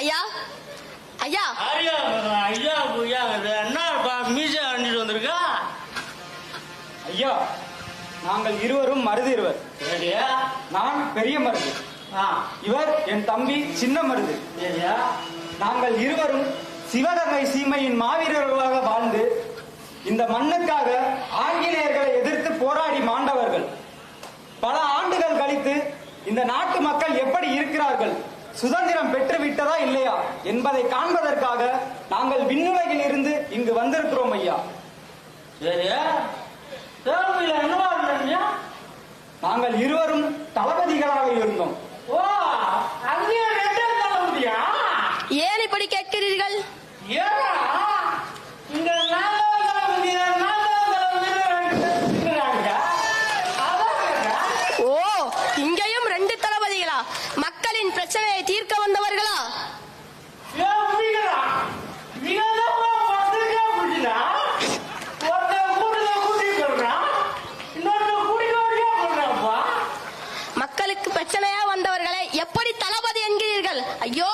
ஐயா ஐயா ஐயா ஐயா ஐயா என்ன மீசை அணிட்டு வந்திருக்கா? ஐயா, நாங்கள் இருவரும் மருது இருவர். சரியா? நான் பெரிய மருது, இவர் என் தம்பி சின்ன மருது. சரியா? நாங்கள் இருவரும் சிவகங்கை சீமையின் மாவீரர்களாக வாழ்ந்து இந்த மண்ணுக்காக ஆங்கிலேயர்களை எதிர்த்து போராடி மாண்டவர்கள். பல ஆண்டுகள் கழித்து இந்த நாட்டு மக்கள் எப்படி இருக்கிறார்கள், சுதந்திரம் பெற்று விட்டதா இல்லையா என்பதை காண்பதற்காக நாங்கள் விண்ணுலகில் இருந்து இங்கு வந்திருக்கிறோம் ஐயா. சரியா? என்னவா இருந்தீங்க? நாங்கள் இருவரும் தளபதிகளாக இருந்தோம். ஓ, அங்கேயே ரெண்டாம் தளபதியா? ஏன் இப்படி கேட்கிறீர்கள்? ஏன்னா இங்க நான்காம் தளபதி ஓ, இங்கேயும் 2 தளபதிகளா? மக்களின் பிரச்சனையை தீர்க்க வந்தவர்களா? மக்களுக்கு பிரச்சனையா வந்தவர்களை எப்படி தளபதி என்கிறீர்கள்? ஐயோ